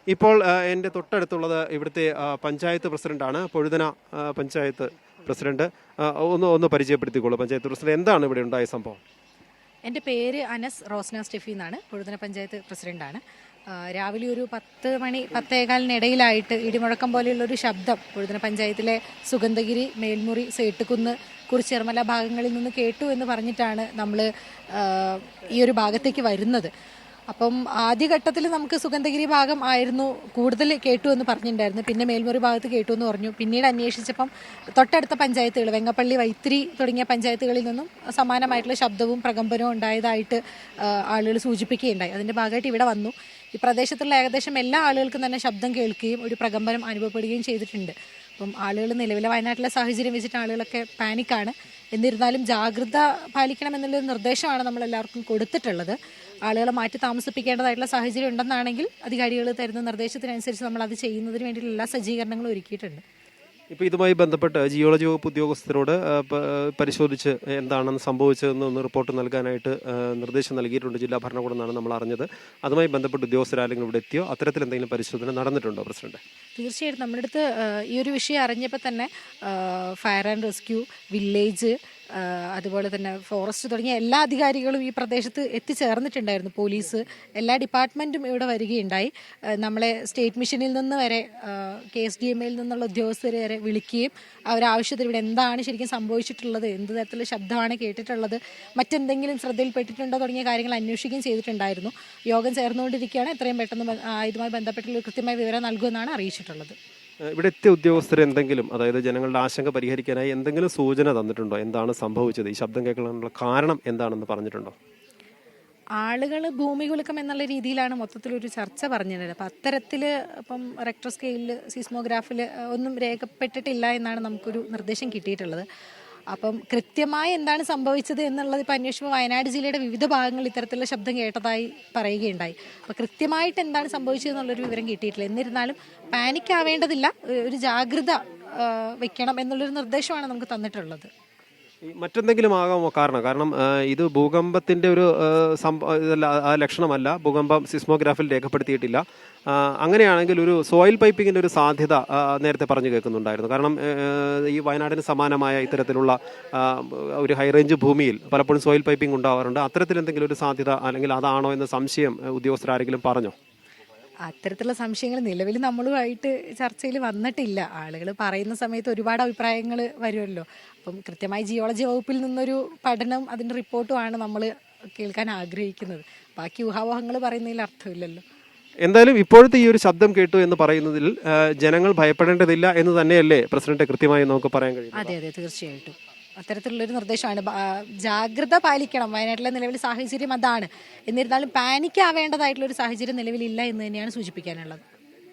ഇപ്പോൾ എൻ്റെ തൊട്ടടുത്തുള്ളത് ഇവിടുത്തെ പഞ്ചായത്ത് പ്രസിഡന്റാണ്, പൊഴുതന പഞ്ചായത്ത് പ്രസിഡന്റ്. ഒന്ന് പരിചയപ്പെടുത്തിക്കോളൂ. പഞ്ചായത്ത് പ്രസിഡന്റ്, എന്താണ് ഇവിടെ ഉണ്ടായ സംഭവം? എൻ്റെ പേര് അനസ് റോസ്ന സ്റ്റെഫി എന്നാണ്. പൊഴുതന പഞ്ചായത്ത് പ്രസിഡന്റാണ്. രാവിലെ ഒരു 10 മണി 10:15 ഇടിമുഴക്കം പോലെയുള്ളൊരു ശബ്ദം പൊഴുതന പഞ്ചായത്തിലെ സുഗന്ധഗിരി, മേൽമുറി, സേട്ടുകുന്ന്, കുറിച്ചിറമല ഭാഗങ്ങളിൽ നിന്ന് കേട്ടു എന്ന് പറഞ്ഞിട്ടാണ് നമ്മൾ ഈ ഒരു ഭാഗത്തേക്ക് വരുന്നത്. അപ്പം ആദ്യഘട്ടത്തിൽ നമുക്ക് സുഗന്ധഗിരി ഭാഗം ആയിരുന്നു കൂടുതൽ കേട്ടു എന്ന് പറഞ്ഞിട്ടുണ്ടായിരുന്നു. പിന്നെ മേൽമുറി ഭാഗത്ത് കേട്ടു എന്ന് പറഞ്ഞു. പിന്നീട് അന്വേഷിച്ചപ്പം തൊട്ടടുത്ത പഞ്ചായത്തുകൾ, വെങ്ങപ്പള്ളി, വൈത്തിരി തുടങ്ങിയ പഞ്ചായത്തുകളിൽ നിന്നും സമാനമായിട്ടുള്ള ശബ്ദവും പ്രകമ്പനവും ഉണ്ടായതായിട്ട് ആളുകൾ സൂചിപ്പിക്കുകയുണ്ടായി. അതിൻ്റെ ഭാഗമായിട്ട് ഇവിടെ വന്നു. ഈ പ്രദേശത്തുള്ള ഏകദേശം എല്ലാ ആളുകൾക്കും തന്നെ ശബ്ദം കേൾക്കുകയും ഒരു പ്രകമ്പനം അനുഭവപ്പെടുകയും ചെയ്തിട്ടുണ്ട്. അപ്പം ആളുകൾ നിലവിലെ വയനാട്ടിലെ സാഹചര്യം വെച്ചിട്ട് ആളുകളൊക്കെ പാനിക്കാണ്. എന്നിരുന്നാലും ജാഗ്രത പാലിക്കണം എന്നുള്ളൊരു നിർദ്ദേശമാണ് നമ്മൾ എല്ലാവർക്കും കൊടുത്തിട്ടുള്ളത്. ആളുകളെ മാറ്റി താമസിപ്പിക്കേണ്ടതായിട്ടുള്ള സാഹചര്യം ഉണ്ടെന്നാണെങ്കിൽ അധികാരികൾ തരുന്ന നിർദ്ദേശത്തിനനുസരിച്ച് നമ്മൾ അത് ചെയ്യുന്നതിന് വേണ്ടിയിട്ടുള്ള എല്ലാ സജ്ജീകരണങ്ങളും ഒരുക്കിയിട്ടുണ്ട്. ഇപ്പോൾ ഇതുമായി ബന്ധപ്പെട്ട് ജിയോളജി വകുപ്പ് ഉദ്യോഗസ്ഥരോട് പരിശോധിച്ച് എന്താണെന്ന് സംഭവിച്ചതെന്ന് ഒന്ന് റിപ്പോർട്ട് നൽകാനായിട്ട് നിർദ്ദേശം നൽകിയിട്ടുണ്ട് ജില്ലാ ഭരണകൂടം എന്നാണ് നമ്മൾ അറിഞ്ഞത്. അതുമായി ബന്ധപ്പെട്ട് ഉദ്യോഗസ്ഥരാരെങ്കിലും ഇവിടെ എത്തിയോ? അത്തരത്തിൽ എന്തെങ്കിലും പരിശോധന നടന്നിട്ടുണ്ടോ പ്രസിഡന്റ്? തീർച്ചയായിട്ടും നമ്മുടെ അടുത്ത് ഈ ഒരു വിഷയം അറിഞ്ഞപ്പോൾ തന്നെ ഫയർ ആൻഡ് റെസ്ക്യൂ, വില്ലേജ്, അതുപോലെ തന്നെ ഫോറസ്റ്റ് തുടങ്ങിയ എല്ലാ അധികാരികളും ഈ പ്രദേശത്ത് എത്തിച്ചേർന്നിട്ടുണ്ടായിരുന്നു. പോലീസ്, എല്ലാ ഡിപ്പാർട്ട്മെൻറ്റും ഇവിടെ വരികയുണ്ടായി. നമ്മളെ സ്റ്റേറ്റ് മിഷനിൽ നിന്ന് വരെ KSDMയിൽ നിന്നുള്ള ഉദ്യോഗസ്ഥർ വരെ വിളിക്കുകയും അവരാവശ്യത്തിന് ഇവിടെ എന്താണ് ശരിക്കും സംഭവിച്ചിട്ടുള്ളത്, എന്ത് തരത്തിലുള്ള ശബ്ദമാണ് കേട്ടിട്ടുള്ളത്, മറ്റെന്തെങ്കിലും ശ്രദ്ധയിൽപ്പെട്ടിട്ടുണ്ടോ തുടങ്ങിയ കാര്യങ്ങൾ അന്വേഷിക്കുകയും ചെയ്തിട്ടുണ്ടായിരുന്നു. യോഗം ചേർന്നുകൊണ്ടിരിക്കുകയാണ്. എത്രയും പെട്ടെന്ന് ഇതുമായി ബന്ധപ്പെട്ടുള്ള കൃത്യമായ വിവരം നൽകുമെന്നാണ് അറിയിച്ചിട്ടുള്ളത്. ഇവിടെ എത്തിയ ഉദ്യോഗസ്ഥർ എന്തെങ്കിലും, അതായത് ജനങ്ങളുടെ ആശങ്ക പരിഹരിക്കാനായി എന്തെങ്കിലും സൂചന തന്നിട്ടുണ്ടോ? എന്താണ് സംഭവിച്ചത്, ഈ ശബ്ദം കേൾക്കാനുള്ള കാരണം എന്താണെന്ന് പറഞ്ഞിട്ടുണ്ടോ? ആളുകൾ ഭൂമികുലുക്കം എന്നുള്ള രീതിയിലാണ് മൊത്തത്തിലൊരു ചർച്ച പറഞ്ഞിട്ടുള്ളത്. അപ്പം അത്തരത്തിൽ ഇപ്പം റെക്ടർ സ്കെയിലിൽ, സിസ്മോഗ്രാഫിൽ ഒന്നും രേഖപ്പെട്ടിട്ടില്ല എന്നാണ് നമുക്കൊരു നിർദ്ദേശം കിട്ടിയിട്ടുള്ളത്. അപ്പം കൃത്യമായി എന്താണ് സംഭവിച്ചത് എന്നുള്ളത് ഇപ്പോൾ അന്വേഷിക്കുമ്പോൾ വയനാട് ജില്ലയുടെ വിവിധ ഭാഗങ്ങളിൽ ഇത്തരത്തിലുള്ള ശബ്ദം കേട്ടതായി പറയുകയുണ്ടായി. അപ്പോൾ കൃത്യമായിട്ട് എന്താണ് സംഭവിച്ചതെന്നുള്ളൊരു വിവരം കിട്ടിയിട്ടില്ല. എന്നിരുന്നാലും പാനിക് ആവേണ്ടതില്ല, ഒരു ജാഗ്രത വെക്കണം എന്നുള്ളൊരു നിർദ്ദേശമാണ് നമുക്ക് തന്നിട്ടുള്ളത്. മറ്റെന്തെങ്കിലും ആകാമോ കാരണം ഇത് ഭൂകമ്പത്തിന്റെ ഒരു ലക്ഷണമല്ല. ഭൂകമ്പം സിസ്മോഗ്രാഫിൽ രേഖപ്പെടുത്തിയിട്ടില്ല. അങ്ങനെയാണെങ്കിൽ ഒരു സോയിൽ പൈപ്പിങ്ങിന്റെ ഒരു സാധ്യത നേരത്തെ പറഞ്ഞു കേൾക്കുന്നുണ്ടായിരുന്നു. കാരണം ഈ വയനാടിന് സമാനമായ ഇത്തരത്തിലുള്ള ഒരു ഹൈ റേഞ്ച് ഭൂമിയിൽ പലപ്പോഴും സോയിൽ പൈപ്പിംഗ് ഉണ്ടാവാറുണ്ട്. അത്തരത്തിൽ എന്തെങ്കിലും ഒരു സാധ്യത, അല്ലെങ്കിൽ അതാണോ എന്ന സംശയം ഉദ്യോഗസ്ഥർ ആരെങ്കിലും പറഞ്ഞോ? അത്തരത്തിലുള്ള സംശയങ്ങൾ നിലവിൽ നമ്മളുമായിട്ട് ചർച്ചയിൽ വന്നിട്ടില്ല. ആളുകൾ പറയുന്ന സമയത്ത് ഒരുപാട് അഭിപ്രായങ്ങൾ വരുമല്ലോ. അപ്പം കൃത്യമായി ജിയോളജി വകുപ്പിൽ നിന്നൊരു പഠനം, അതിൻ്റെ റിപ്പോർട്ടുമാണ് നമ്മൾ കേൾക്കാൻ ആഗ്രഹിക്കുന്നത്. ബാക്കി ഊഹാപോഹങ്ങൾ പറയുന്നതിൽ അർത്ഥമില്ലല്ലോ. എന്തായാലും ഇപ്പോഴത്തെ ഈ ഒരു ശബ്ദം കേട്ടു എന്ന് പറയുന്നതിൽ ജനങ്ങൾ ഭയപ്പെടേണ്ടതില്ല എന്ന് തന്നെയല്ലേ പ്രസിഡന്റ് കൃത്യമായി നമുക്ക് പറയാൻ കഴിയും? അതെ, തീർച്ചയായിട്ടും അത്തരത്തിലുള്ളൊരു നിർദ്ദേശമാണ്. ജാഗ്രത പാലിക്കണം. വയനാട്ടിലെ നിലവിലെ സാഹചര്യം അതാണ്. എന്നിരുന്നാലും പാനിക് ആവേണ്ടതായിട്ടുള്ളൊരു സാഹചര്യം നിലവിലില്ല എന്ന് തന്നെയാണ് സൂചിപ്പിക്കാനുള്ളത്.